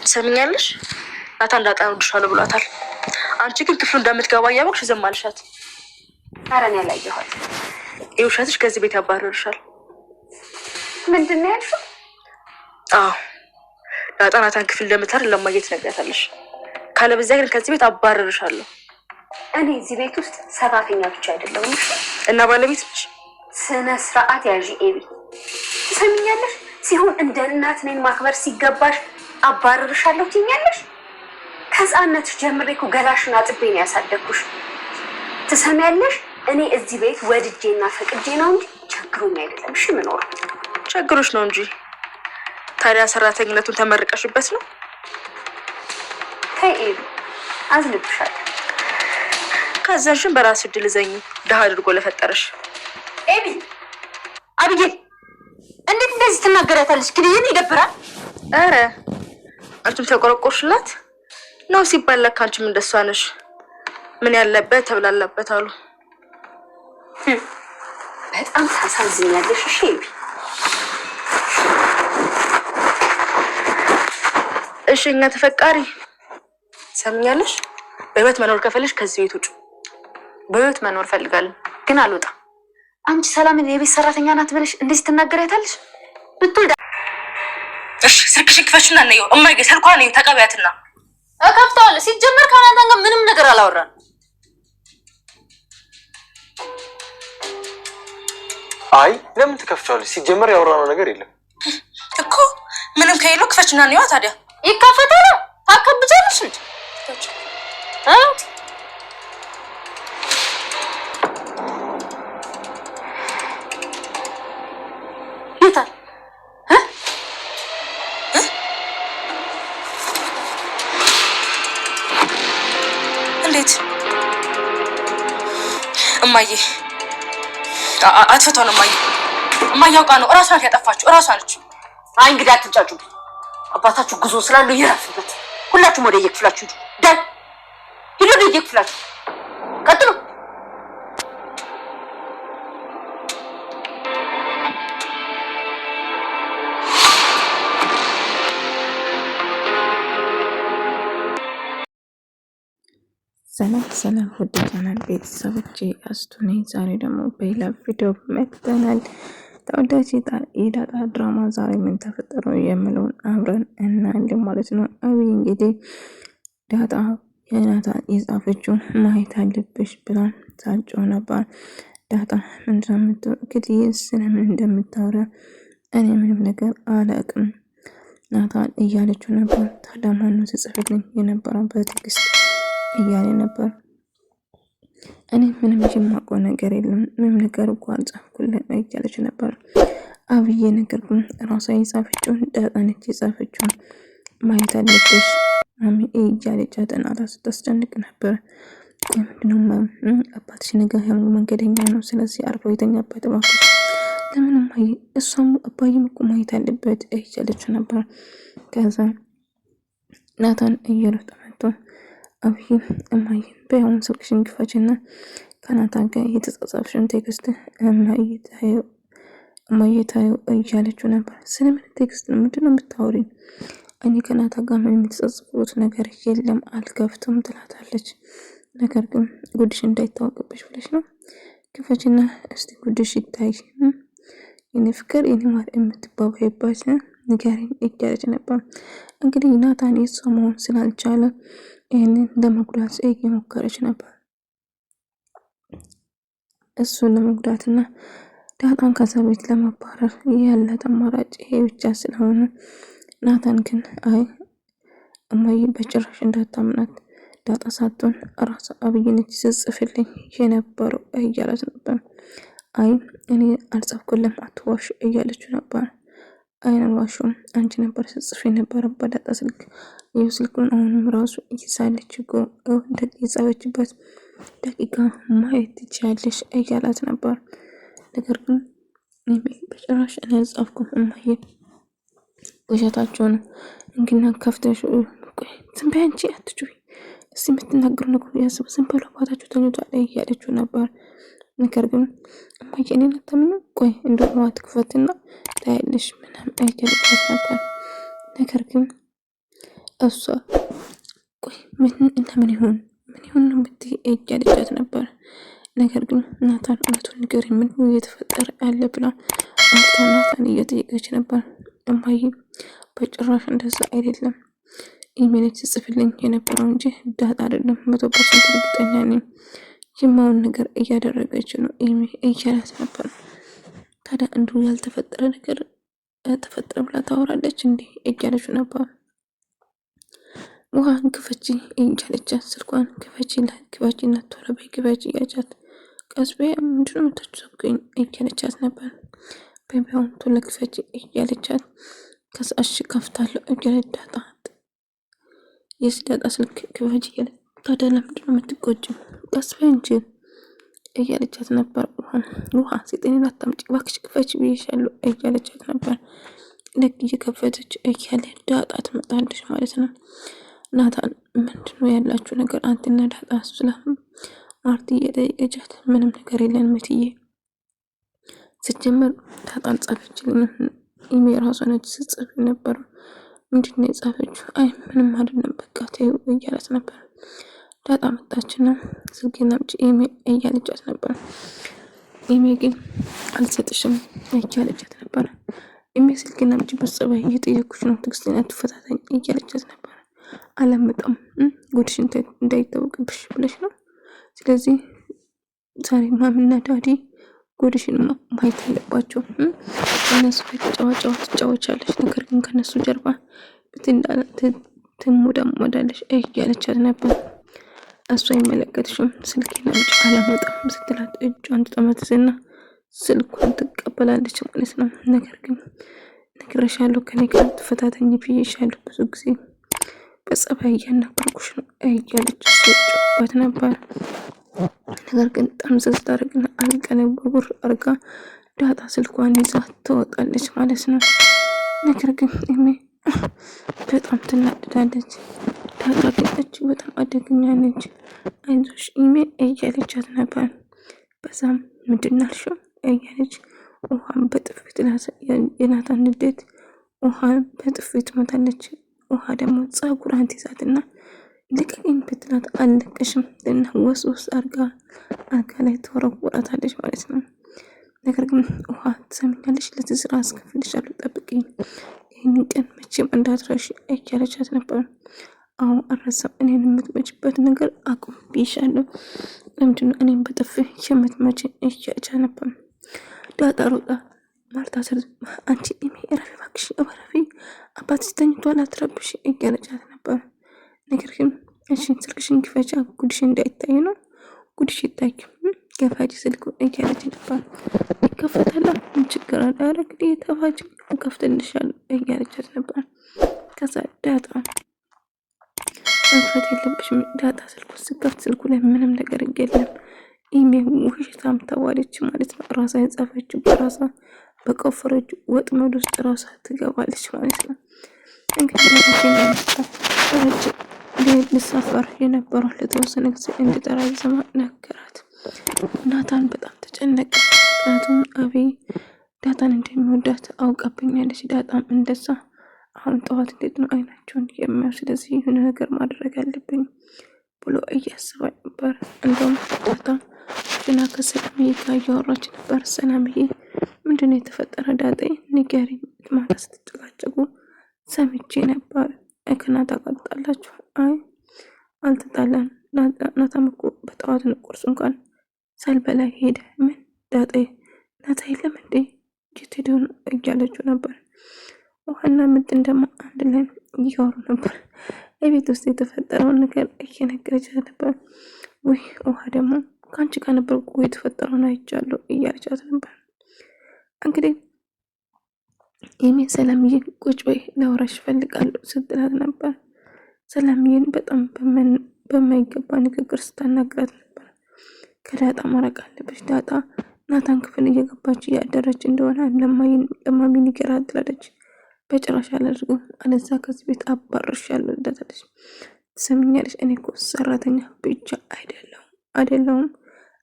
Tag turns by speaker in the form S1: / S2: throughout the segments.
S1: ሰምኛለሽ? ናታ እንዳጣውልሻለሁ ብሏታል። አንቺ ግን ክፍሉ እንደምትገባ እያወቅሽ ዝም አልሻት።
S2: ኧረ እኔ አላየኋት።
S1: ውሸትሽ ከዚህ ቤት ያባረርሻል።
S2: ምንድን ነው ያልሽው?
S1: አዎ ናታ ናታን ክፍል እንደምታር ለማየት ነግራታለሽ። ካለበዚያ ግን ከዚህ ቤት አባረርሻለሁ።
S2: እኔ እዚህ ቤት ውስጥ ሰራተኛ ብቻ አይደለሁም
S1: እና ባለቤት ነሽ።
S2: ስነ ስርዓት ያዢ ኤቢ። ትሰሚኛለሽ? ሲሆን እንደ እናት ነኝ ማክበር ሲገባሽ አባረርሻለሁ ትይኛለሽ? ከህፃንነትሽ ጀምሬ እኮ ገላሽን አጥቤ ነው ያሳደግኩሽ። ትሰሚያለሽ? እኔ እዚህ ቤት ወድጄና ፈቅጄ ነው እንጂ ቸግሮኝ አይደለም። እሺ ምኖር
S1: ቸግሮሽ ነው እንጂ ታዲያ ሰራተኝነቱን ተመርቀሽበት ነው?
S2: ተይ ኤቢ፣ አዝልብሻለሁ።
S1: ካዘንሽን በራስ እድል ዘኝ ደሃ አድርጎ ለፈጠረሽ።
S2: ኤቢ አብጌል እንዴት እንደዚህ ትናገሪያታለሽ? ግን ይሄን ይደብራል።
S1: አረ አንቺም ተቆረቆርሽላት ነው ሲባል ለካ አንቺም እንደሷ ነሽ። ምን ያለበት ተብላለበት አሉ።
S2: በጣም ታሳዝኛለሽ። እሺ ኤቢ፣
S1: እሺ እኛ ተፈቃሪ ሰምኛለሽ። በህይወት መኖር ከፈለሽ ከዚህ ቤት ውጭ።
S2: በህይወት መኖር ፈልጋለሁ ግን አልወጣም። አንቺ ሰላምን የቤት ሰራተኛ ናት ብለሽ እንደዚህ ትናገሪያታለሽ? ብትወልዳ
S1: እሺ ስልክሽን ክፈችና ነይው። እማዬ ስልኳን ነይው ተቀበያትና።
S2: እከፍተዋለሁ። ሲጀመር ከአናንተ ጋር ምንም ነገር አላወራን።
S3: አይ ለምን ትከፍቻለሽ? ሲጀመር ያወራነው ነገር የለም
S1: እኮ። ምንም ከሌለው ክፈችና ነይዋ። ታዲያ
S2: ይከፈታል። ታከብጃለሽ እንጂ
S1: እንዴት እማዬ አትፈቷ ነው? እማዬ አውቃ ነው። እራሷ ናት ያጠፋችው። እራሷ ነች።
S2: አይ እንግዲህ አትንጫጩ። አባታችሁ ጉዞ ስላለው ይራፍበት። ሁላችሁም ወደ የክፍላችሁ ሂዱ። ዳይ ሂዱ ወደ የክፍላችሁ። ቀጥሉ።
S4: ሰላም ውድ ቻናል ቤተሰቦቼ አስቱ ነኝ። ዛሬ ደግሞ በሌላ ቪዲዮ መጥተናል። ተወዳጅ የዳጣ ድራማ ዛሬ ምን ተፈጠረው የምለውን አብረን እናያለን ማለት ነው። አብይ እንግዲህ ዳጣ የናታን የጻፈችውን ማየት አለብሽ ብላ ታጭው ነበር። ዳጣ እንግዲህ ስለምን እንደምታወራ እኔ ምንም ነገር አላውቅም ናታን እያለችው ነበር። ታዲያ ማነው ሲጽፍልኝ የነበረው በትዕግስት እያለ ነበር። እኔ ምንም የማውቀው ነገር የለም፣ ምንም ነገር እኮ አልጻፍኩልህም እያለች ነበር። አብዬ ነገር ግን ራሷ የጻፈችውን ዳጣ ነች የጻፈችውን ማየት አለብሽ ማሚ እያለች አጠናታ ስታስጨንቅ ነበር። ምንድነው አባትሽ ነገር ያምኑ መንገደኛ ነው፣ ስለዚህ አርፎ የተኛበት እባክሽ። ለምንም እሷም አባዬም እኮ ማየት አለበት እያለች ነበር። ከዛ ናታን እየሮጠ መጥቶ አብይ እማዬ በያውን ስልክሽን ግፋችና ከናታን ጋር የተጻጻፍሽን ቴክስት እማዬ ታየው እያለችው ነበር። ስለምን ቴክስት ነው? ምንድነው የምታወሪኝ? እኔ ከናታን ጋር ምን የተጻጻፉት ነገር የለም አልከፍትም ትላታለች። ነገር ግን ጉድሽ እንዳይታወቅብሽ ብለሽ ነው። ግፋችና እስቲ ጉድሽ ይታይ። የኔ ፍቅር የኔ ማር የምትባባይባት ንገሪኝ እያለች ነበር። እንግዲህ ናታን የሷ መሆን ስላልቻለ ይህንን ለመጉዳት እየሞከረች ነበር። እሱን ለመጉዳትና ዳጣን ከዛ ቤት ለማባረር ያለ አማራጭ ይሄ ብቻ ስለሆነ ናታን ግን አይ እማዬ በጭራሽ እንዳታምናት፣ ዳጣ ሳትሆን ራሷ አብይ ነች ስትጽፍልኝ የነበረው እያለች ነበር። አይ እኔ አልጻፍኩልም አትዋሽ እያለችው ነበር። አይነዋሹም አንቺ ነበር ስትጽፊ ነበር በዳጣ ስልክ። ይህ ስልኩን አሁንም ራሱ እየሳለች የጻፈችበት ደቂቃ ማየት ትችያለሽ እያላት ነበር። ነገር ግን በጭራሽ እኔ አልጻፍኩም እማዬ ውሸታቸው ነው። እንግና ከፍተሽ ዝም በይ አንቺ አትጩሂ፣ እስቲ የምትናገሩ ነገር ያስቡ፣ ዝም ብሎ አባታችሁ ተኝቷል እያለችው ነበር። ነገር ግን እማዬ እኔን አታምኚም? ቆይ እንደው አትክፈትና ታያለሽ ምናምን እያለቻት ነበር። ነገር ግን እሷ ቆይ ምን ይሆን ነው ብትይ እያለቻት ነበር። ነገር ግን ናታን እውነቱን ንገሪኝ፣ ምን እየተፈጠረ ያለ ብላ ናታን እየጠየቀች ነበር። እማዬ በጭራሽ እንደዛ አይደለም፣ ኢሜል ጽፍልኝ የነበረው እንጂ ዳጣ አይደለም፣ 100% እርግጠኛ ነኝ። የማውን ነገር እያደረገች ነው እያላት ነበር። ታዲያ እንዲሁ ያልተፈጠረ ነገር ተፈጠረ ብላ ታወራለች እንዲህ እያለች ነበር። ውሃን ክፈቺ እያለቻት ስልኳን ክፈቺ እና ቶሎ በይ ክፈቺ እያለቻት ቀስቤ ምንድን ነው የምታጨብቀኝ እያለቻት ነበር። በቢያውን ቶሎ ክፈቺ እያለቻት ከሳሽ ከፍታለሁ እያለች ዳጣ የስዳጣ ስልክ ክፈቺ እያለ ታዲያ ለምንድን ነው የምትቆጪው? ቀስቤ እንጂ እያለቻት ነበር። ውሃ ሴጤን ላታምጪ እባክሽ ክፈቺ ብዬሻለሁ እያለቻት ነበር። ልክ እየከፈተች እያለ ዳጣ ትመጣለች ማለት ነው። ናታን ምንድነው ያላችሁ ነገር አንተና ዳጣ ስላም ማርቲ እየጠየቀቻት ምንም ነገር የለን ምትዬ ስትጀምር ዳጣን ጻፈችልኝ ኢሜል ራሷ ነች ስትጽፍ ነበር። ምንድነው የጻፈችው? አይ ምንም አይደለም በቃ ተይው እያላት ነበር። ዳጣ መጣችና ስልኬን አምጪ ኢሜል እያለቻት ነበር። ኢሜል ግን አልሰጥሽም እያለቻት ነበር። ኢሜል ስልኬን አምጪ በጸባይ እየጠየኩሽ ነው ትግስቴን አትፈታተኝ እያለቻት ነበር። አላመጣም ጉድሽን እንዳይታወቅብሽ ብለሽ ነው። ስለዚህ ዛሬ ማምና ዳዲ ጉድሽን ማየት አለባቸው። እነሱ ትጫወቻለሽ፣ ነገር ግን ከነሱ ጀርባ ትሞዳሞዳለሽ እያለቻት ነበር። እሷ አይመለከትሽም ስልኬን አምጪ አላመጣም ስትላት እጇን ትጠመትዝና ስልኩን ትቀበላለች ማለት ነው። ነገር ግን ነግሬሻለሁ ከኔ ጋር ትፈታተኝ ብዬሻለሁ ብዙ ጊዜ በጸባይ እያናገርኩሽ ነው እያለች ስትጮህበት ነበር። ነገር ግን ጠምዘዝ ታደርግና አንቀለብ በጉር አርጋ ዳጣ ስልኳን ይዛ ትወጣለች ማለት ነው። ነገር ግን ኢሜ በጣም ትናደዳለች። ዳጣ ግን በጣም አደገኛ ነች። አይዞሽ ኢሜ እያለቻት ነበር። በዛም ምንድን አልሽው እያለች ውሃን በጥፊት የናታን ንዴት ውሃን በጥፊት ትመታለች። ውሃ ደግሞ ጸጉሯን ትይዛትና ልቀቀኝ ብትላት አልለቀሽም እና ወስወስ አርጋ አልጋ ላይ ተወረወራታለች ማለት ነው። ነገር ግን ውሃ ትሰሚኛለሽ፣ ለዚህ ስራ አስከፍልሻለሁ፣ ጠብቂኝ፣ ይህንን ቀን መቼም እንዳትረሺ እያለቻት ነበር። አሁን አረሳም፣ እኔን የምትመችበት ነገር አቁም ብዬሻለሁ፣ ለምንድነው እኔም በጥፊ የምትመች እያለቻት ነበር። ዳጣ ሮጣ ማርታ ስር አንቺ ኢሜ ረፊ እባክሽ ረፊ አባትሽ ተኝቷል አትረብሽ እያለቻት ነበር። ነገር ግን እሺ ስልክሽን ክፈቻ ጉድሽ እንዳይታይ ነው፣ ጉድሽ ይታይ ከፋጂ ስልኩ እያለች ነበር። ይከፈታል ምን ችግር አለ? ኧረ እንግዲህ ተፋጂ ከፍትልሻለሁ እያለቻት ነበር። ከዛ ዳጣ መክፈት የለብሽም ዳጣ ስልኩ ስከፍት ስልኩ ላይ ምንም ነገር የለም። ኢሜ ውሸታም ተዋለች ማለት ነው። ራሷ የጻፈችው በራሷ በቆፈረች ወጥመድ ውስጥ ራሷ ትገባለች ማለት ነው። እንግዲህ ልሳፈር የነበረው ለተወሰነ ጊዜ እንድጠራዘማ ነገራት። ናታን በጣም ተጨነቀ። ምክንያቱም አቤይ ዳጣን እንደሚወዳት አውቃብኛለች። ዳጣም እንደዛ አሁን ጠዋት እንዴት ነው አይናቸውን የሚያው፣ ስለዚህ የሆነ ነገር ማድረግ አለብኝ ብሎ እያሰበ ነበር። እንደውም ዳጣ ጅና ከሰላምዬ ጋር እያወራች ነበር። ሰላምዬ ምንድነው የተፈጠረ ዳጣ ንገሪኝ፣ ማታ ስትጨቃጨቁ ሰምቼ ነበር። ከናታ ጋር ተጣላችሁ? አይ አልተጣላን፣ ናታም እኮ በጠዋት ቁርስ እንኳን ሳልበላ ሄደ። ምን ዳጣ ናታ የለም እንዴ የት ሄደው እያለችው ነበር። ውሃና ምንድን ደግሞ አንድ ላይ እያወሩ ነበር። የቤት ውስጥ የተፈጠረውን ነገር እየነገረቻት ነበር። ውይ ውሃ ደግሞ ከአንቺ ጋር ነበር እኮ የተፈጠረውን አይቻለሁ እያለቻት ነበር። እንግዲህ ሰላምዬን ቁጭ በይ ላውራሽ እፈልጋለሁ ስትላት ነበር። ሰላምዬን በጣም በማይገባ ንግግር ስታናግራት ነበር። ከዳጣ ማራቅ አለብሽ፣ ዳጣ ናታን ክፍል እየገባች እያደረች እንደሆነ ለማሚ ንገራት ትላለች። በጭራሽ አላደርግም፣ አለዛ ከዚህ ቤት አባርሻለሁ እንዳታለች። ትሰሚኛለሽ፣ እኔ እኮ ሰራተኛ ብቻ አይደለሁም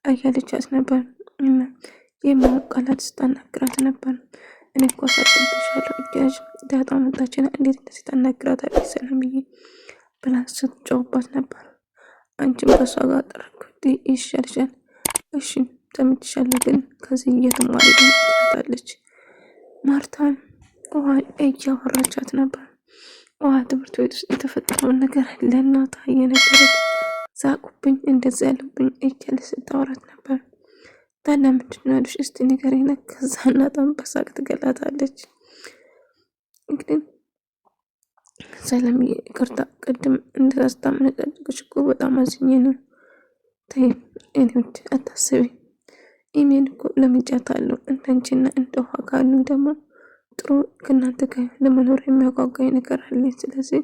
S4: እያለቻት ነበር። እና የማያውቅ ቃላት ስታናግራት ነበር። እኔ እኮ አሳጥብሻለሁ እያለች ዳጣ መጣችና እንዴት እንደዚህ ታናግራታለች ሰላምዬ ብላ ስትጮህባት ነበር። አንቺም ከሷ ጋር ጠረኩት ይሻልሻል። እሺ ተምትሻለሁ፣ ግን ከዚህ እየተማሪ ትላታለች። ማርታም ውሃ እያወራቻት ነበር። ውሃ ትምህርት ቤት ውስጥ የተፈጠረውን ነገር ለእናቷ እየነገረች ሳቁብኝ እንደዚህ ያለብኝ እያለች ስታወራት ነበር። ታዲያ ምንድን ነው ያሉሽ? እስቲ ንገሪኝ። ከዛ እናቷን በሳቅ ትገላታለች። እንግዲህ ሰላምዬ ይቅርታ ቅድም እንደረስታ ምንጠልቅሽ እኮ በጣም አዝኜ ነው። ተይ እኔ ውድ አታስቢ። ኢሜን እኮ ለምጃታለሁ። እንዳንቺና እንደ ውሃ ካሉ ደግሞ ጥሩ ከእናንተ ጋር ለመኖር የሚያጓጓኝ ነገር አለኝ። ስለዚህ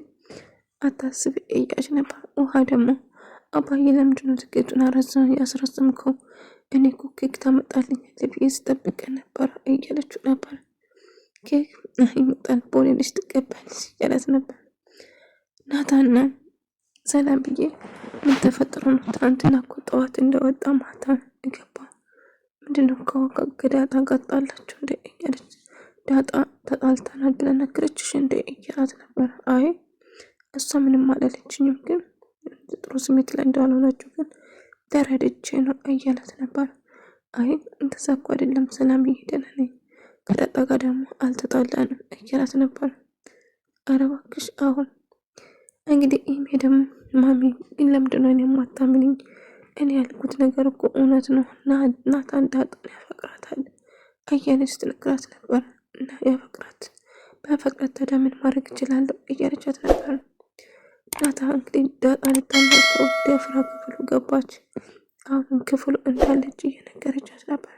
S4: አታስቢ እያለች ነበር። ውሃ ደግሞ አባዬ ለምንድነው ትኬቱን ያስረዘምከው? እኔ እኮ ኬክ ታመጣልኛለህ ብዬ ስጠብቅ ነበር እያለችው ነበር። ኬክ ይመጣል ቦሌ ልጅ ትቀበያለሽ እያላት ነበር። ናታና ሰላም ብዬ ምን ተፈጥሮ ነው? ትናንትና እኮ ጠዋት እንደወጣ ማታ ገባ። ምንድነው ከዳጣ ጋር ጣላችሁ እንደ እያለች ዳጣ ተጣልተናል ብላ ነገረችሽ እንደ እያላት ነበር። አይ እሷ ምንም አላለችኝም፣ ግን ጥሩ ስሜት ላይ እንዳልሆናችሁ ግን ተረድቼ ነው እያላት ነበር። አይ እንደዛ እኮ አይደለም ሰላም እየሄደን ነኝ ከዳጣ ጋር ደግሞ አልተጣላንም እያላት ነበር። ኧረ እባክሽ አሁን እንግዲህ ኢሜ ደግሞ ማሚ ግን ለምንድነው እኔ የማታምንኝ? እኔ ያልኩት ነገር እኮ እውነት ነው። ናታን ዳጣን ያፈቅራታል እያለች ስትነግራት ነበር። እና ያፈቅራት በፈቅራት ታዲያ ምን ማድረግ እችላለሁ እያለቻት ነበር። ናታ እንግዲህ ዳጣ ልታናግረው ደፍራ ክፍሉ ገባች። አሁን ክፍሉ እንዳለች እየነገረቻት ነበር።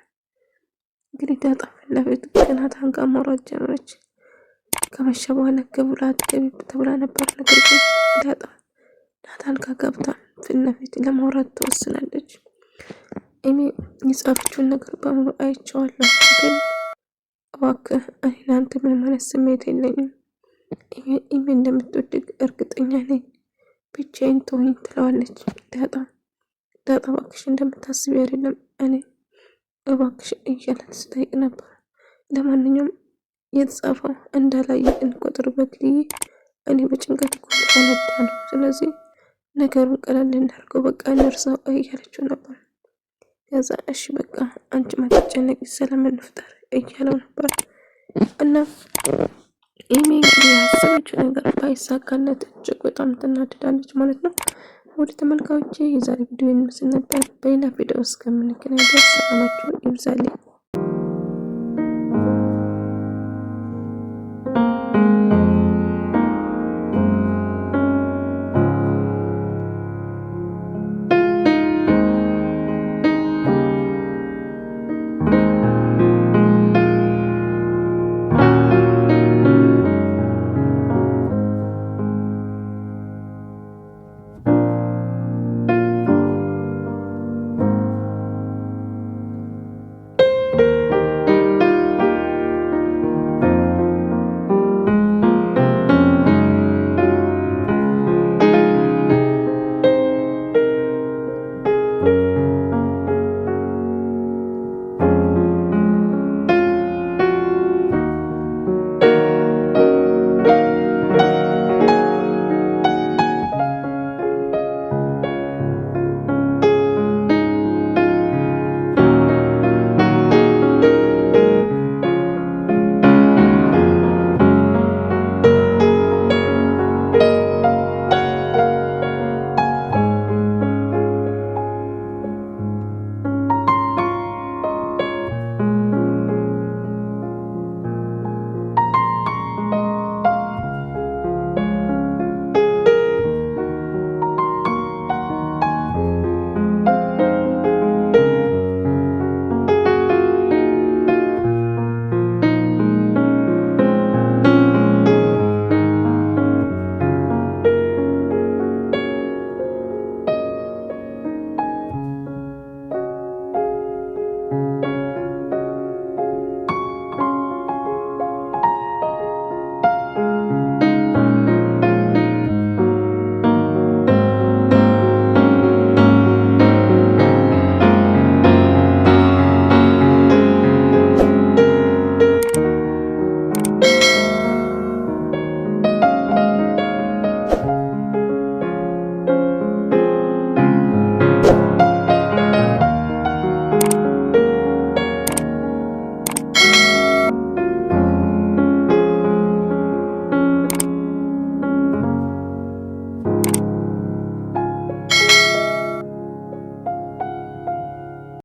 S4: እንግዲህ ዳጣ ፊት ለፊት ከናታን ጋር ማውራት ጀመረች። ከመሸ በኋላ ክፍሉ አትገቢ ተብላ ነበር። ነገር ግን ዳጣ ናታን ጋር ገብታ ፊት ለፊት ለማውራት ትወስናለች። እኔ የጻፈችውን ነገር በሙሉ አይቼዋለሁ፣ ግን እባክህ እኔ ለአንተ ምንም አይነት ስሜት የለኝም። ኢሜ እንደምትወድቅ እርግጠኛ ነኝ። ብቻዬን ተወኝ ትለዋለች። ዳጣ እባክሽ እንደምታስቢ አይደለም፣ እኔ እባክሽ እያላት ስጠይቅ ነበር። ለማንኛውም የተጻፈው እንዳላየ እንቆጥር በግልዬ እኔ በጭንቀት ፈነዳ ነው። ስለዚህ ነገሩን ቀለል እናድርገው፣ በቃ እንርሳው እያለችው ነበር። ከዛ እሺ በቃ አንቺ ማትጨነቂ ሰላም እንፍጠር እያለው ነበር። እና ኢሜ እንግዲህ ያሰበችው ነገር ባይሳካለት እጅግ በጣም ትናደዳለች ማለት ነው። ወደ ተመልካዮቼ የዛሬ ቪዲዮ ይመስል ነበር። በሌላ ቪዲዮ እስከምንገናኝ ድረስ ሰላማችሁ ይብዛልኝ።